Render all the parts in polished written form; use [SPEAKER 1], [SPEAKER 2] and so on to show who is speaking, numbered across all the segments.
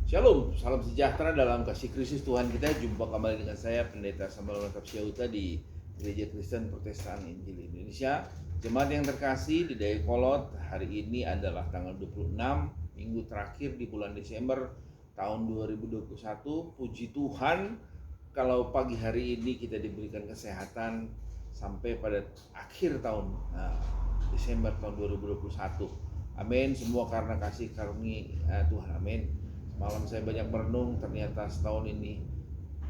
[SPEAKER 1] Shalom, salam sejahtera dalam kasih Kristus Tuhan kita. Jumpa kembali dengan saya Pendeta Sambal Tapsiauta di Gereja Kristen Protestan Injil Indonesia. Jemaat yang terkasih di Dayakolot, hari ini adalah tanggal 26, minggu terakhir di bulan Desember tahun 2021. Puji Tuhan, kalau pagi hari ini kita diberikan kesehatan sampai pada akhir tahun Desember tahun 2021. Amin, semua karena kasih karunia Tuhan. Amin. Malam saya banyak merenung, ternyata setahun ini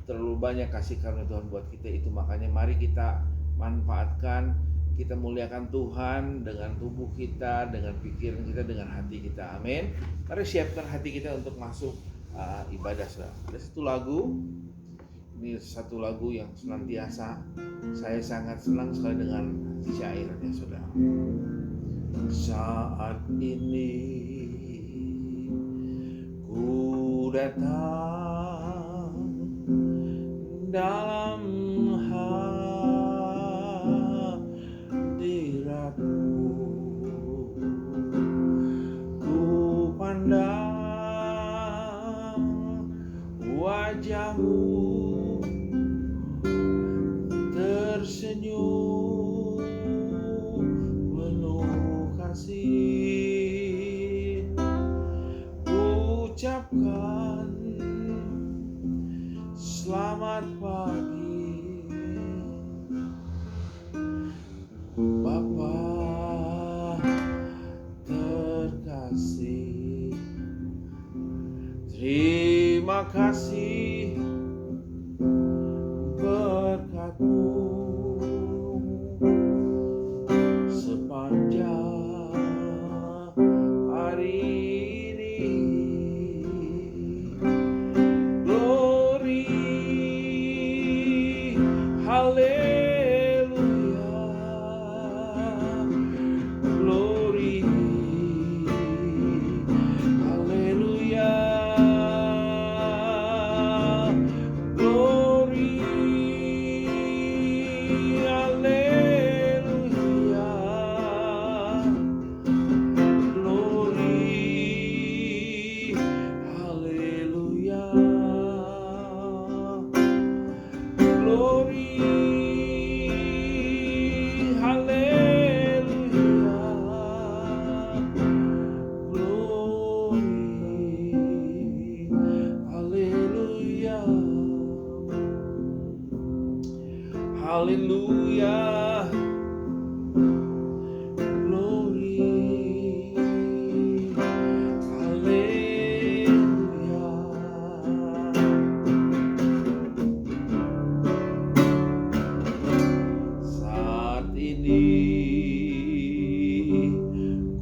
[SPEAKER 1] terlalu banyak kasih karunia Tuhan buat kita. Itu makanya mari kita manfaatkan, kita muliakan Tuhan dengan tubuh kita, dengan pikiran kita, dengan hati kita. Amin. Mari siapkan hati kita untuk masuk ibadah. Ada satu lagu, ini satu lagu yang senantiasa saya sangat senang sekali dengan syairnya, saudara. Saat ini ku datang dalam hadirat-Mu, ku pandang wajah-Mu tersenyum penuh kasih, ucapkan selamat pagi Bapa terkasih. Terima kasih berkat-Mu sepanjang hari ini. Glory, haleluya, glory, haleluya, glory, haleluya, glory, haleluya, glory, haleluya, glory, haleluya, haleluya, glory, haleluya. Saat ini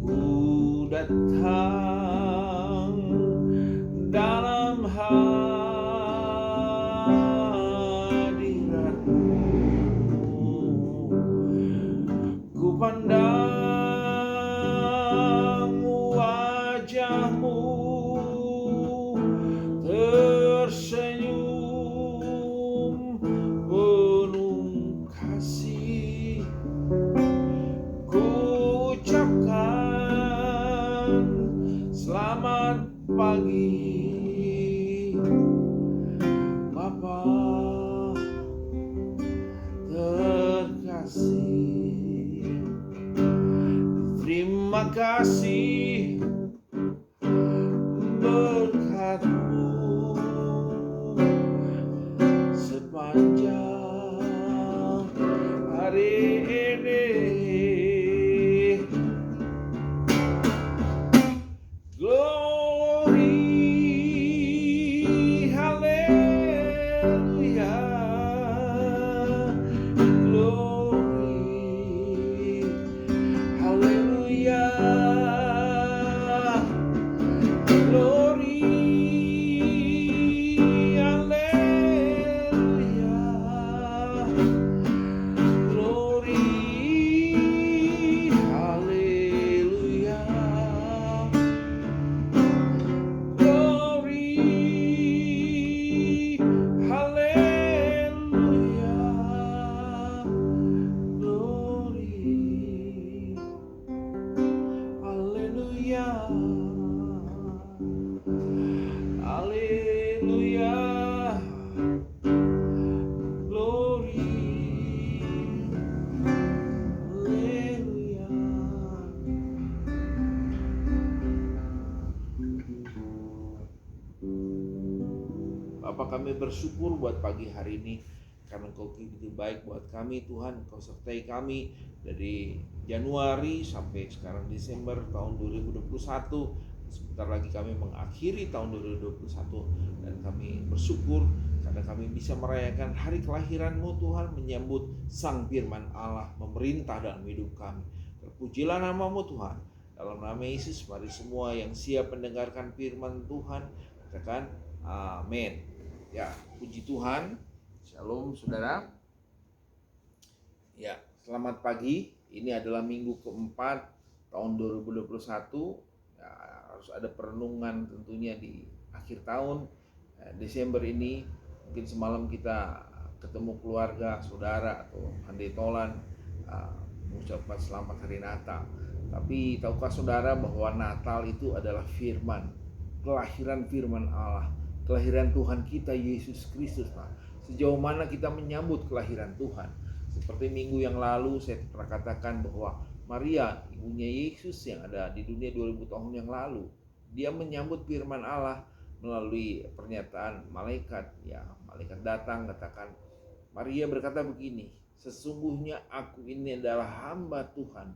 [SPEAKER 1] ku datang dalam hadirat-Mu, ku pandang wajah-Mu tersenyum penuh kasih, ku ucapkan selamat pagi Bapa terkasih. Terima kasih berkat-Mu sepanjang hari ini. Glory, haleluya, glory, haleluya, Haleluya, glory, haleluya. Bapa, kami bersyukur buat pagi hari ini karena Engkau begitu baik buat kami Tuhan. Engkau sertai kami dari Januari sampai sekarang Desember tahun 2021. Sebentar lagi kami mengakhiri tahun 2021 dan kami bersyukur karena kami bisa merayakan hari kelahiran-Mu Tuhan, menyambut Sang Firman Allah memerintah dalam hidup kami. Terpujilah nama-Mu Tuhan. Dalam nama Yesus, mari semua yang siap mendengarkan firman Tuhan katakan amin. Ya, puji Tuhan. Shalom saudara. Ya, selamat pagi. Ini adalah minggu keempat tahun 2021. Ya, harus ada perenungan tentunya di akhir tahun Desember ini. Mungkin semalam kita ketemu keluarga, saudara atau handai tolan mengucapkan selamat hari Natal. Tapi tahukah saudara bahwa Natal itu adalah firman, kelahiran firman Allah, kelahiran Tuhan kita Yesus Kristus. Sejauh mana kita menyambut kelahiran Tuhan? Seperti minggu yang lalu saya pernah katakan bahwa Maria, ibunya Yesus yang ada di dunia 2000 tahun yang lalu, dia menyambut firman Allah melalui pernyataan malaikat. Ya, malaikat datang katakan, Maria berkata begini, sesungguhnya aku ini adalah hamba Tuhan,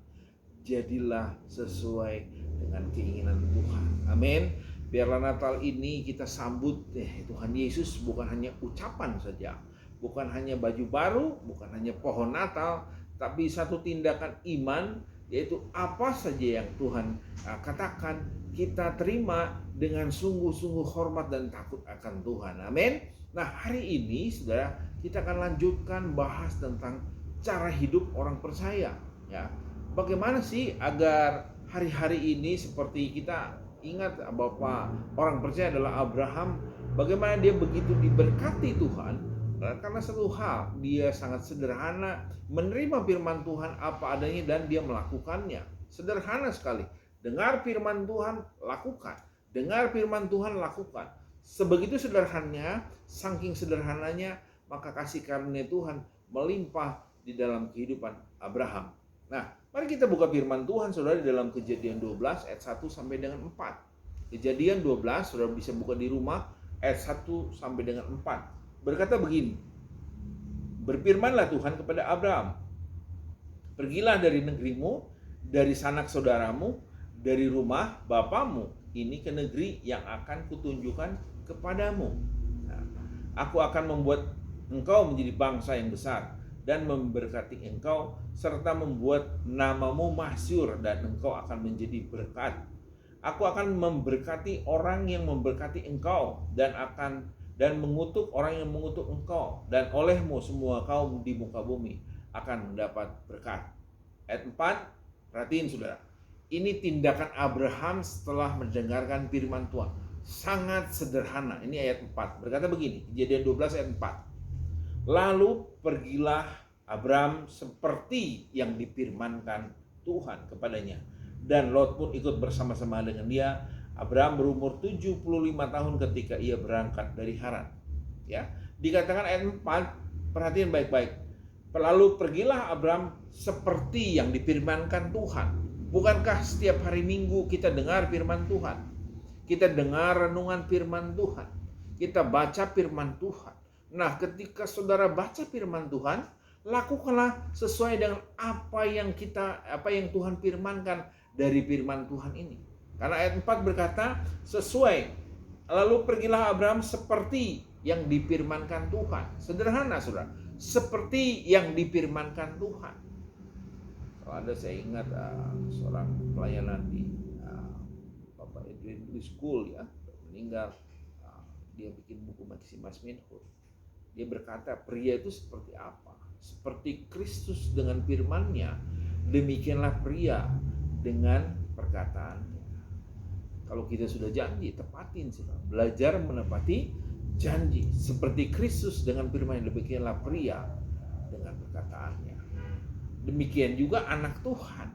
[SPEAKER 1] jadilah sesuai dengan keinginan Tuhan. Amin. Biarlah Natal ini kita sambut Tuhan Yesus bukan hanya ucapan saja, bukan hanya baju baru, bukan hanya pohon Natal, tapi satu tindakan iman, yaitu apa saja yang Tuhan katakan kita terima dengan sungguh-sungguh hormat dan takut akan Tuhan. Amin. Nah, hari ini saudara, kita akan lanjutkan bahas tentang cara hidup orang percaya. Ya, bagaimana sih agar hari-hari ini seperti kita ingat bahwa orang percaya adalah Abraham, bagaimana dia begitu diberkati Tuhan karena satu hal, dia sangat sederhana menerima firman Tuhan apa adanya dan dia melakukannya. Sederhana sekali. Dengar firman Tuhan, lakukan. Dengar firman Tuhan, lakukan. Sebegitu sederhananya, saking sederhananya, maka kasih karunia Tuhan melimpah di dalam kehidupan Abraham. Nah, mari kita buka firman Tuhan saudara di dalam Kejadian 12 ayat 1 sampai dengan 4. Kejadian 12, saudara bisa buka di rumah, ayat 1 sampai dengan 4. Berkata begini, berfirmanlah Tuhan kepada Abraham, pergilah dari negerimu, dari sanak saudaramu, dari rumah bapamu, ini ke negeri yang akan kutunjukkan kepadamu. Nah, aku akan membuat engkau menjadi bangsa yang besar dan memberkati engkau serta membuat namamu masyhur dan engkau akan menjadi berkat. Aku akan memberkati orang yang memberkati engkau dan mengutuk orang yang mengutuk engkau, dan olehmu semua kaum di muka bumi akan mendapat berkat. Ayat 4, perhatiin saudara. Ini tindakan Abraham setelah mendengarkan firman Tuhan. Sangat sederhana. Ini ayat 4. Berkata begini, Kejadian 12 ayat 4. Lalu pergilah Abraham seperti yang difirmankan Tuhan kepadanya. Dan Lot pun ikut bersama-sama dengan dia. Abraham berumur 75 tahun ketika ia berangkat dari Haran. Ya, dikatakan ayat 4, perhatian baik-baik. Lalu pergilah Abraham seperti yang difirmankan Tuhan. Bukankah setiap hari Minggu kita dengar firman Tuhan? Kita dengar renungan firman Tuhan. Kita baca firman Tuhan. Nah, ketika saudara baca firman Tuhan, lakukanlah sesuai dengan apa yang Tuhan firmankan dari firman Tuhan ini. Karena ayat 4 berkata sesuai. Lalu pergilah Abraham seperti yang difirmankan Tuhan. Sederhana saudara, seperti yang difirmankan Tuhan. Kalau ada, saya ingat seorang pelayanan di Bapak Edwin School ya, meninggal. Dia bikin buku Maximus Manhood. Dia berkata pria itu seperti apa? Seperti Kristus dengan firman-Nya, demikianlah pria dengan perkataannya. Kalau kita sudah janji, tepatin sih. Belajar menepati janji. Seperti Kristus dengan firman-Nya, demikianlah pria dengan perkataannya. Demikian juga anak Tuhan.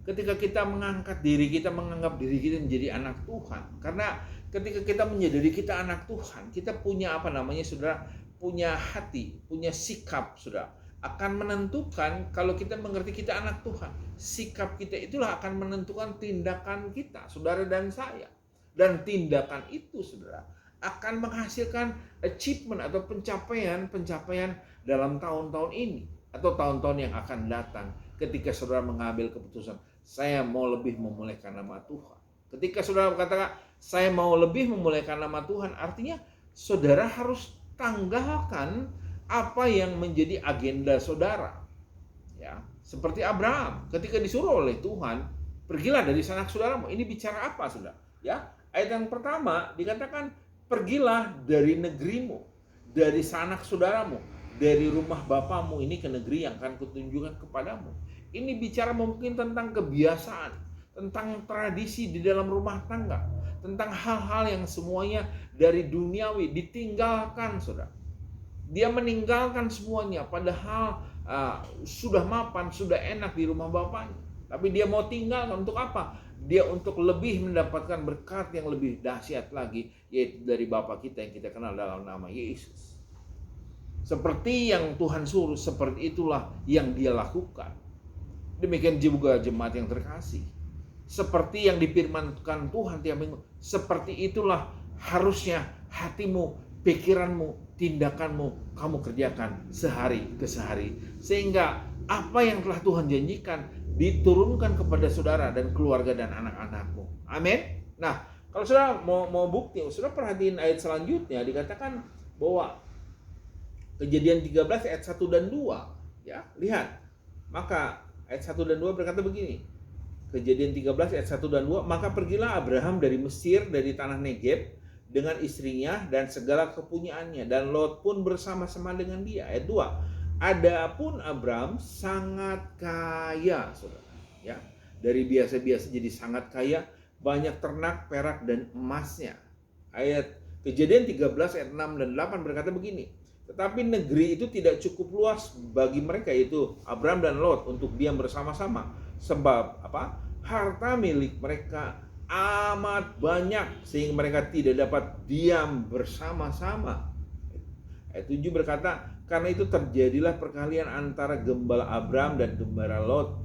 [SPEAKER 1] Ketika kita menganggap diri kita menjadi anak Tuhan, karena ketika kita menyadari kita anak Tuhan, kita punya saudara, punya hati, punya sikap, saudara, akan menentukan kalau kita mengerti kita anak Tuhan. Sikap kita itulah akan menentukan tindakan kita, saudara dan saya. Dan tindakan itu, saudara, akan menghasilkan achievement atau pencapaian dalam tahun-tahun ini atau tahun-tahun yang akan datang ketika saudara mengambil keputusan, saya mau lebih memuliakan nama Tuhan. Ketika saudara berkata, saya mau lebih memuliakan nama Tuhan, artinya saudara harus tanggalkan apa yang menjadi agenda saudara. Ya, seperti Abraham ketika disuruh oleh Tuhan, pergilah dari sanak saudaramu. Ini bicara apa, saudara? Ya, ayat yang pertama dikatakan, pergilah dari negerimu, dari sanak saudaramu, dari rumah bapamu ini ke negeri yang akan kutunjukkan kepadamu. Ini bicara mungkin tentang kebiasaan, tentang tradisi di dalam rumah tangga, tentang hal-hal yang semuanya dari duniawi ditinggalkan, saudara. Dia meninggalkan semuanya, padahal sudah mapan, sudah enak di rumah bapaknya. Tapi dia mau tinggal untuk apa? Dia untuk lebih mendapatkan berkat yang lebih dahsyat lagi, yaitu dari Bapa kita yang kita kenal dalam nama Yesus. Seperti yang Tuhan suruh, seperti itulah yang dia lakukan. Demikian juga jemaat yang terkasih. Seperti yang difirmankan Tuhan tiap minggu, seperti itulah harusnya hatimu, pikiranmu, tindakanmu kamu kerjakan sehari ke sehari. Sehingga apa yang telah Tuhan janjikan diturunkan kepada saudara dan keluarga dan anak-anakmu. Amin. Nah, kalau saudara mau bukti, saudara perhatiin ayat selanjutnya, dikatakan bahwa Kejadian 13 ayat 1 dan 2. Ya, lihat. Maka ayat 1 dan 2 berkata begini. Kejadian 13 ayat 1 dan 2, maka pergilah Abraham dari Mesir, dari tanah Negeb, dengan istrinya dan segala kepunyaannya, dan Lot pun bersama-sama dengan dia. Ayat 2. Adapun Abraham sangat kaya, saudara. Ya, dari biasa-biasa jadi sangat kaya, banyak ternak, perak dan emasnya. Ayat Kejadian 13 ayat 6 dan 8 berkata begini. Tetapi negeri itu tidak cukup luas bagi mereka, yaitu Abraham dan Lot, untuk diam bersama-sama. Sebab apa? Harta milik mereka amat banyak sehingga mereka tidak dapat diam bersama-sama. Ayat 7 berkata, karena itu terjadilah perkelahian antara gembala Abraham dan gembala Lot.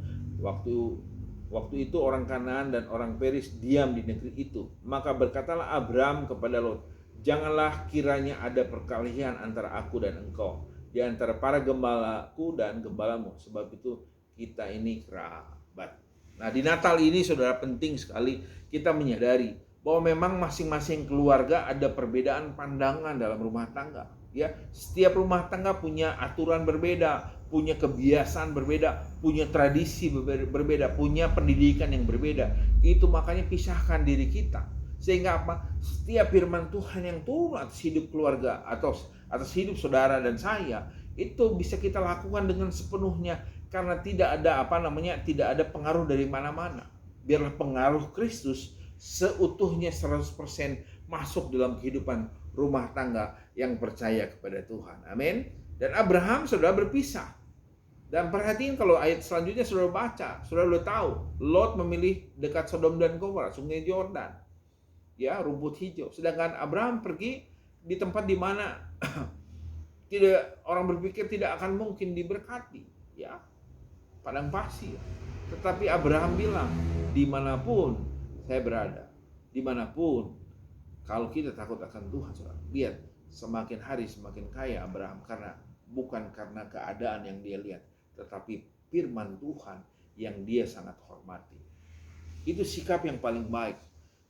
[SPEAKER 1] Waktu itu orang Kanaan dan orang Peris diam di negeri itu. Maka berkatalah Abraham kepada Lot, janganlah kiranya ada perkelahian antara aku dan engkau, di antara para gembalaku dan gembalamu, sebab itu kita ini kerabat. Nah, di Natal ini, saudara, penting sekali kita menyadari bahwa memang masing-masing keluarga ada perbedaan pandangan dalam rumah tangga. Ya, setiap rumah tangga punya aturan berbeda, punya kebiasaan berbeda, punya tradisi berbeda, punya pendidikan yang berbeda. Itu makanya pisahkan diri kita. Sehingga apa? Setiap firman Tuhan yang turun atas hidup keluarga atau atas hidup saudara dan saya, itu bisa kita lakukan dengan sepenuhnya, karena tidak ada tidak ada pengaruh dari mana-mana. Biarlah pengaruh Kristus seutuhnya 100% masuk dalam kehidupan rumah tangga yang percaya kepada Tuhan. Amin. Dan Abraham saudara berpisah. Dan perhatiin kalau ayat selanjutnya saudara baca, saudara udah tahu, Lot memilih dekat Sodom dan Gomora, sungai Yordan. Ya, rumput hijau. Sedangkan Abraham pergi di tempat di mana orang berpikir tidak akan mungkin diberkati, ya, padang pasir. Tetapi Abraham bilang, dimanapun saya berada, dimanapun, kalau kita takut akan Tuhan, saudara, lihat semakin hari semakin kaya Abraham, karena bukan karena keadaan yang dia lihat, tetapi firman Tuhan yang dia sangat hormati. Itu sikap yang paling baik.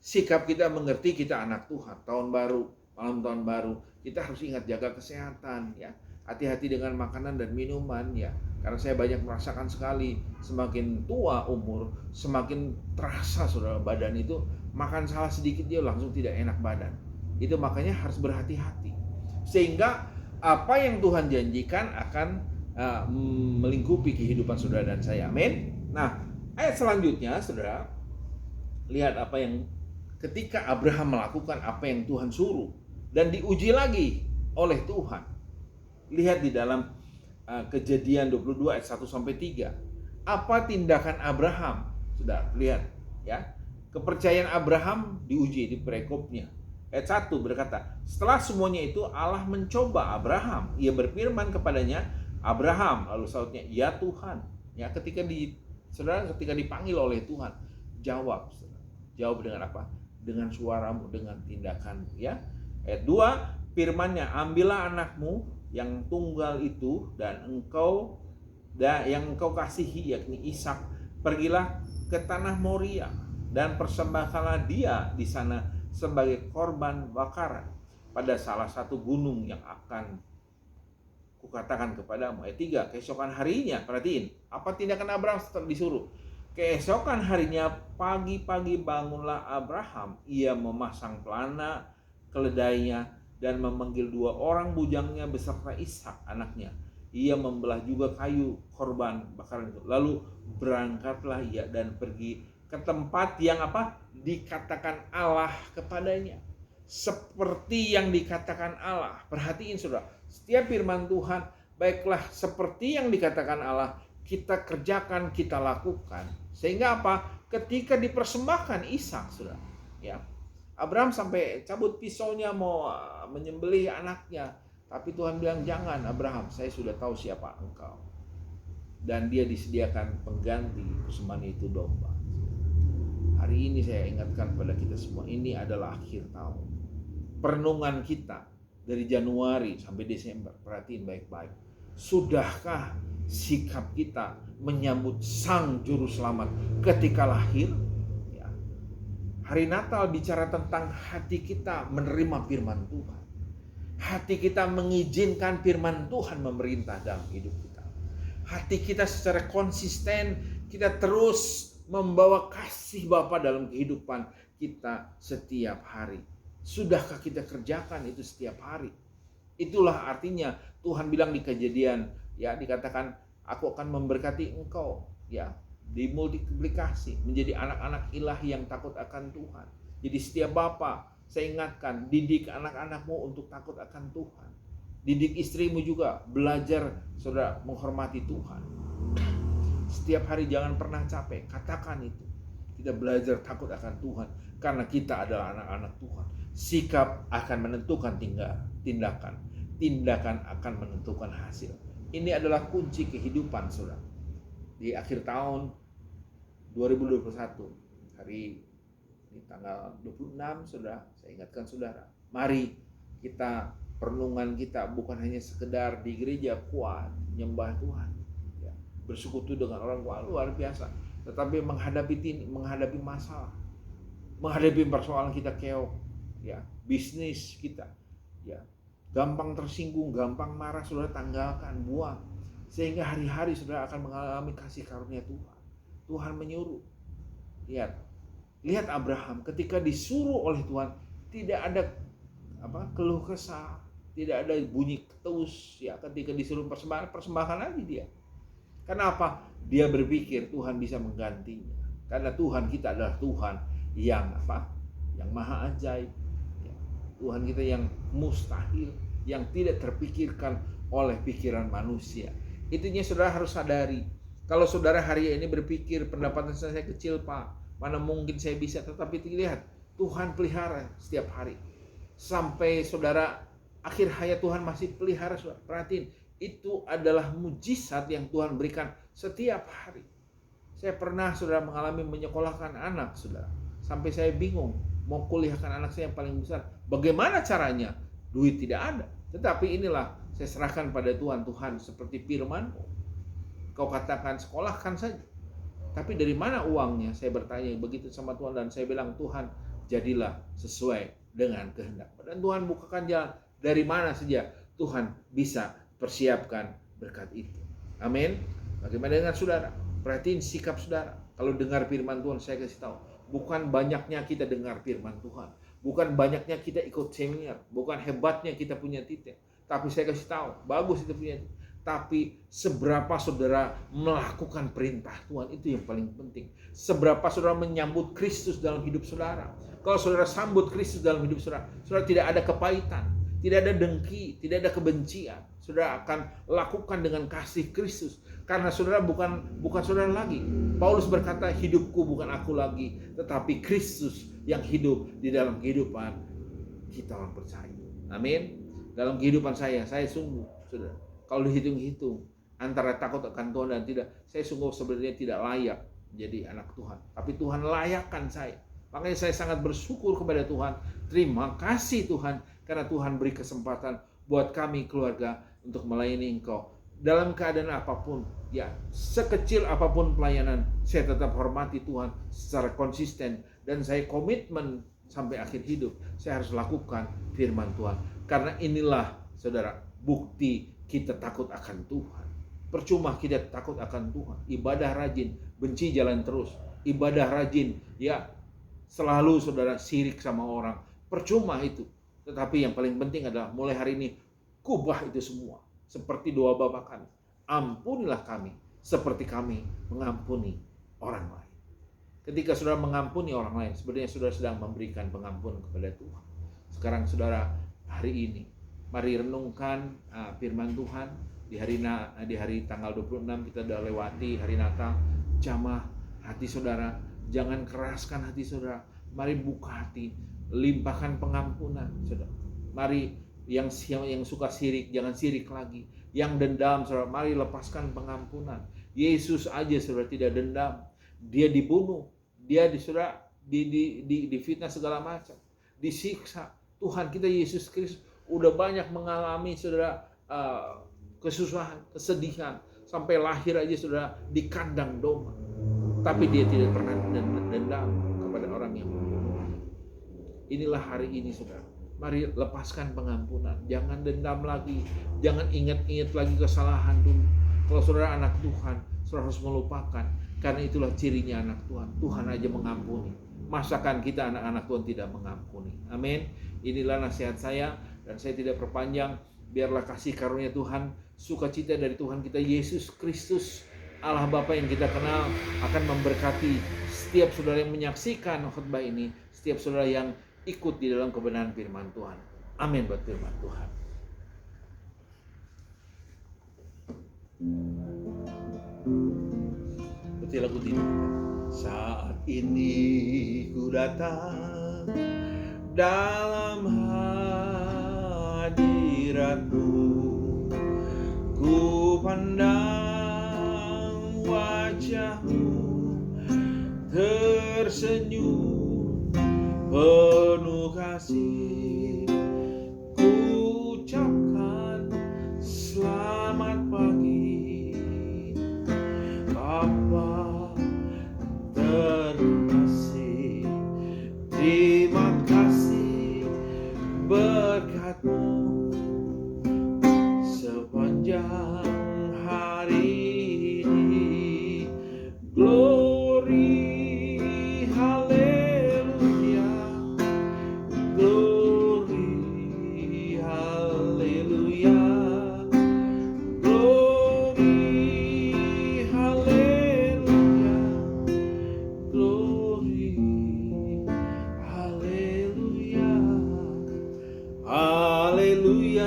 [SPEAKER 1] Sikap kita mengerti kita anak Tuhan. Tahun baru, malam tahun baru, kita harus ingat jaga kesehatan, ya. Hati-hati dengan makanan dan minuman, ya. Karena saya banyak merasakan sekali, semakin tua umur, semakin terasa saudara badan itu, makan salah sedikit dia langsung tidak enak badan. Itu makanya harus berhati-hati. Sehingga apa yang Tuhan janjikan akan melingkupi kehidupan saudara dan saya. Amin. Nah, ayat selanjutnya saudara, lihat apa yang ketika Abraham melakukan apa yang Tuhan suruh dan diuji lagi oleh Tuhan. Lihat di dalam Kejadian 22 ayat 1 sampai 3. Apa tindakan Abraham? Sudah lihat, ya. Kepercayaan Abraham diuji di perekopnya. Ayat 1 berkata, setelah semuanya itu Allah mencoba Abraham. Ia berfirman kepadanya, Abraham. Lalu sautnya, ya Tuhan. Ya, saudara ketika dipanggil oleh Tuhan, jawab. Saudara. Jawab dengan apa? Dengan suaramu, dengan tindakanmu. Ya. Ayat 2, firman-Nya, ambillah anakmu yang tunggal itu yang engkau kasihi, yakni Ishak, pergilah ke tanah Moria dan persembahkanlah dia di sana sebagai korban bakaran pada salah satu gunung yang akan kukatakan kepadamu. Ayat 3, keesokan harinya, perhatiin apa tindakan Abraham setelah disuruh. Keesokan harinya pagi-pagi bangunlah Abraham, ia memasang pelana keledainya dan memanggil 2 orang bujangnya beserta Ishak anaknya. Ia membelah juga kayu korban bakaran itu. Lalu berangkatlah ia dan pergi ke tempat yang apa? Dikatakan Allah kepadanya. Seperti yang dikatakan Allah. Perhatiin saudara, setiap firman Tuhan, baiklah seperti yang dikatakan Allah, kita kerjakan, kita lakukan. Sehingga apa? Ketika dipersembahkan Ishak, saudara, ya, Abraham sampai cabut pisaunya mau menyembelih anaknya. Tapi Tuhan bilang, jangan Abraham, saya sudah tahu siapa engkau. Dan dia disediakan pengganti persembahan itu domba. Hari ini saya ingatkan pada kita semua, ini adalah akhir tahun. Perenungan kita dari Januari sampai Desember, perhatiin baik-baik. Sudahkah sikap kita menyambut Sang Juru Selamat ketika lahir? Ya. Hari Natal bicara tentang hati kita menerima firman Tuhan. Hati kita mengizinkan firman Tuhan memerintah dalam hidup kita. Hati kita secara konsisten, kita terus membawa kasih Bapa dalam kehidupan kita setiap hari. Sudahkah kita kerjakan itu setiap hari? Itulah artinya Tuhan bilang di Kejadian, ya, dikatakan aku akan memberkati engkau, ya, dimultiplikasi menjadi anak-anak ilahi yang takut akan Tuhan. Jadi setiap Bapa, saya ingatkan, didik anak-anakmu untuk takut akan Tuhan. Didik istrimu juga, belajar saudara menghormati Tuhan. Setiap hari jangan pernah capek, katakan itu. Kita belajar takut akan Tuhan, karena kita adalah anak-anak Tuhan. Sikap akan menentukan tindakan. Tindakan akan menentukan hasil. Ini adalah kunci kehidupan saudara. Di akhir tahun 2021, hari di tanggal 26, saudara, saya ingatkan saudara, mari kita, perenungan kita bukan hanya sekedar di gereja kuat, nyembah Tuhan, ya, bersekutu dengan orang luar biasa, tetapi menghadapi masalah, menghadapi persoalan kita keok, ya, bisnis kita, ya, gampang tersinggung, gampang marah, saudara tanggalkan, buang, sehingga hari-hari saudara akan mengalami kasih karunia Tuhan. Tuhan menyuruh, lihat Abraham ketika disuruh oleh Tuhan, tidak ada keluh kesah, tidak ada bunyi ketus, ya, ketika disuruh persembahkan lagi dia. Kenapa? Dia berpikir Tuhan bisa menggantinya. Karena Tuhan kita adalah Tuhan yang yang maha ajaib, ya. Tuhan kita yang mustahil, yang tidak terpikirkan oleh pikiran manusia. Itunya saudara harus sadari. Kalau saudara hari ini berpikir pendapatan saya kecil, Pak, mana mungkin saya bisa, tetapi lihat Tuhan pelihara setiap hari. Sampai saudara akhir hayat Tuhan masih pelihara, saudara. Perhatiin, itu adalah mujizat yang Tuhan berikan setiap hari. Saya pernah saudara mengalami menyekolahkan anak saudara. Sampai saya bingung mau kuliahkan anak saya yang paling besar. Bagaimana caranya? Duit tidak ada. Tetapi inilah saya serahkan pada Tuhan. Tuhan, seperti firman-Mu, Kau katakan sekolahkan saja. Tapi dari mana uangnya? Saya bertanya begitu sama Tuhan, dan saya bilang, Tuhan, jadilah sesuai dengan kehendak. Dan Tuhan bukakan jalan. Dari mana saja Tuhan bisa persiapkan berkat itu. Amin. Bagaimana dengan saudara? Perhatiin sikap saudara. Kalau dengar firman Tuhan, saya kasih tahu, bukan banyaknya kita dengar firman Tuhan, bukan banyaknya kita ikut seminar, bukan hebatnya kita punya titel, tapi saya kasih tahu, bagus itu punya titel. Tapi seberapa saudara melakukan perintah Tuhan, itu yang paling penting. Seberapa saudara menyambut Kristus dalam hidup saudara. Kalau saudara sambut Kristus dalam hidup saudara, saudara tidak ada kepahitan, tidak ada dengki, tidak ada kebencian. Saudara akan lakukan dengan kasih Kristus. Karena saudara bukan saudara lagi. Paulus berkata, hidupku bukan aku lagi, tetapi Kristus yang hidup di dalam kehidupan kita orang percaya. Amin. Dalam kehidupan saya sungguh, saudara, kalau dihitung-hitung antara takut akan Tuhan dan tidak, saya sungguh sebenarnya tidak layak jadi anak Tuhan. Tapi Tuhan layakkan saya. Makanya saya sangat bersyukur kepada Tuhan. Terima kasih Tuhan, karena Tuhan beri kesempatan buat kami keluarga untuk melayani Engkau. Dalam keadaan apapun, ya sekecil apapun pelayanan, saya tetap hormati Tuhan secara konsisten. Dan saya komitmen sampai akhir hidup, saya harus lakukan firman Tuhan. Karena inilah, saudara, bukti kita takut akan Tuhan. Percuma kita takut akan Tuhan, ibadah rajin, benci jalan terus. Ibadah rajin, ya selalu saudara sirik sama orang, percuma itu. Tetapi yang paling penting adalah mulai hari ini kubah itu semua. Seperti doa Bapa kami, ampunilah kami seperti kami mengampuni orang lain. Ketika saudara mengampuni orang lain, sebenarnya saudara sedang memberikan pengampun kepada Tuhan. Sekarang saudara, hari ini mari renungkan firman Tuhan. Di hari tanggal 26 kita sudah lewati hari Natal. Jamah hati saudara, jangan keraskan hati saudara. Mari buka hati, limpahkan pengampunan saudara. Mari yang suka sirik, jangan sirik lagi. Yang dendam saudara, mari lepaskan pengampunan. Yesus aja saudara tidak dendam. Dia dibunuh, dia difitnah segala macam, disiksa. Tuhan kita Yesus Kristus udah banyak mengalami saudara kesusahan, kesedihan, sampai lahir aja saudara di kandang domba. Tapi dia tidak pernah dendam kepada orang yang membunuh. Inilah hari ini saudara, mari lepaskan pengampunan. Jangan dendam lagi, jangan ingat-ingat lagi kesalahan dulu. Kalau saudara anak Tuhan, saudara harus melupakan. Karena itulah cirinya anak Tuhan. Tuhan aja mengampuni. Masakan kita anak-anak Tuhan tidak mengampuni. Amin. Inilah nasihat saya, dan saya tidak perpanjang. Biarlah kasih karunia Tuhan, sukacita dari Tuhan kita Yesus Kristus, Allah Bapa yang kita kenal, akan memberkati setiap saudara yang menyaksikan khotbah ini, setiap saudara yang ikut di dalam kebenaran firman Tuhan. Amin buat firman Tuhan. Betul lagu ini. Saat ini ku datang dalam hadirat-Mu, ku pandang wajah-Mu tersenyum penuh kasih, ku ucapkan selamat pagi Bapa, terima kasih, terima kasih berkat-Mu sepanjang hari ini. Glory, haleluya, glory, haleluya, glory, haleluya, glory, haleluya, haleluya.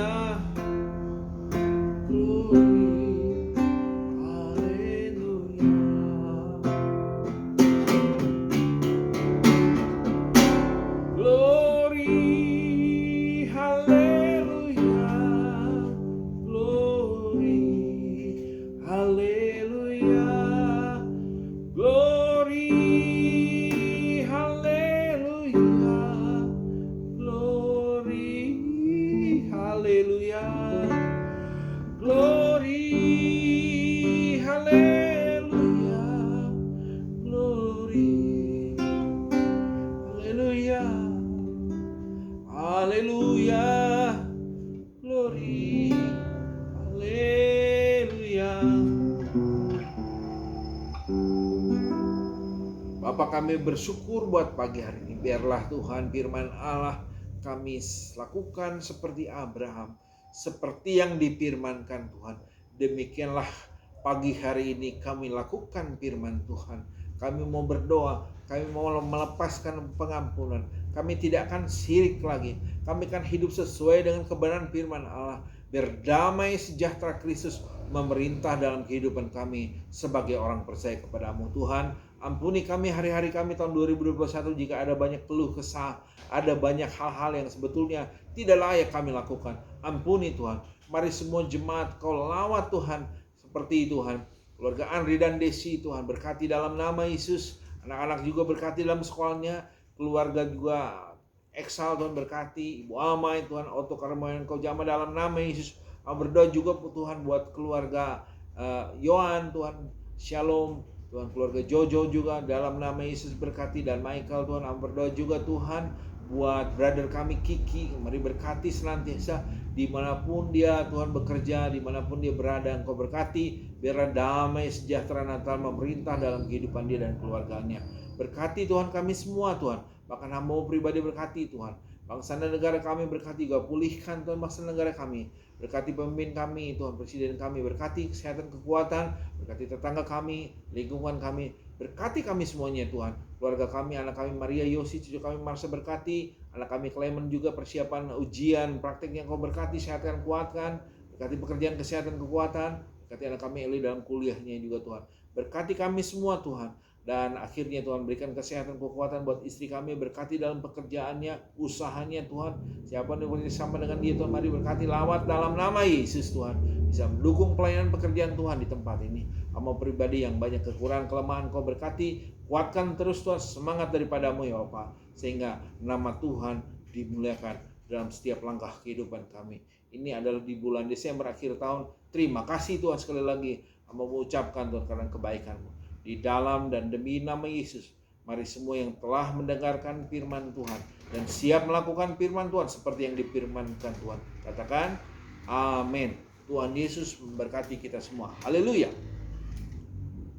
[SPEAKER 1] Bapa, kami bersyukur buat pagi hari ini. Biarlah Tuhan firman Allah kami lakukan seperti Abraham, seperti yang difirmankan Tuhan. Demikianlah pagi hari ini kami lakukan firman Tuhan. Kami mau berdoa, kami mau melepaskan pengampunan. Kami tidak akan sirik lagi. Kami akan hidup sesuai dengan kebenaran firman Allah. Berdamai sejahtera Kristus memerintah dalam kehidupan kami sebagai orang percaya kepada-Mu Tuhan. Ampuni kami hari-hari kami tahun 2021 jika ada banyak keluh kesah, ada banyak hal-hal yang sebetulnya tidak layak kami lakukan. Ampuni Tuhan. Mari semua jemaat Kau lawat Tuhan seperti Tuhan. Keluarga Andri dan Desi Tuhan berkati dalam nama Yesus. Anak-anak juga berkati dalam sekolahnya. Keluarga juga Eksal Tuhan berkati. Ibu Amai Tuhan, Oto Karmayan Kau jamah dalam nama Yesus. Kami berdoa juga Tuhan buat keluarga Yohan Tuhan. Shalom Tuhan, keluarga Jojo juga dalam nama Yesus berkati, dan Michael Tuhan. Kami berdoa juga Tuhan buat brother kami Kiki. Mari berkati senantiasa dimanapun dia Tuhan bekerja, dimanapun dia berada. Engkau berkati, biar damai sejahtera Natal memerintah dalam kehidupan dia dan keluarganya. Berkati Tuhan kami semua Tuhan, bahkan hamba pribadi berkati Tuhan. Bangsa dan negara kami berkati juga, pulihkan Tuhan bangsa dan negara kami. Berkati pemimpin kami Tuhan, presiden kami, berkati kesehatan kekuatan, berkati tetangga kami, lingkungan kami, berkati kami semuanya Tuhan. Keluarga kami, anak kami Maria, Yosi, cucu kami Marsha berkati, anak kami Clement juga persiapan ujian, praktik yang Kau berkati, sehatkan, kuatkan, berkati pekerjaan kesehatan kekuatan, berkati anak kami Eli dalam kuliahnya juga Tuhan. Berkati kami semua Tuhan. Dan akhirnya Tuhan berikan kesehatan kekuatan buat istri kami, berkati dalam pekerjaannya, usahanya Tuhan. Siapa yang bersama dengan dia Tuhan, mari berkati, lawat dalam nama Yesus Tuhan. Bisa mendukung pelayanan pekerjaan Tuhan di tempat ini. Hamba pribadi yang banyak kekurangan, kelemahan Kau berkati, kuatkan terus Tuhan semangat daripadamu ya Bapa. Sehingga nama Tuhan dimuliakan dalam setiap langkah kehidupan kami. Ini adalah di bulan Desember akhir tahun. Terima kasih Tuhan sekali lagi. Hamba mengucapkan Tuhan karena kebaikan-Mu. Di dalam dan demi nama Yesus, mari semua yang telah mendengarkan firman Tuhan dan siap melakukan firman Tuhan seperti yang difirmankan Tuhan, katakan amin. Tuhan Yesus memberkati kita semua. Haleluya.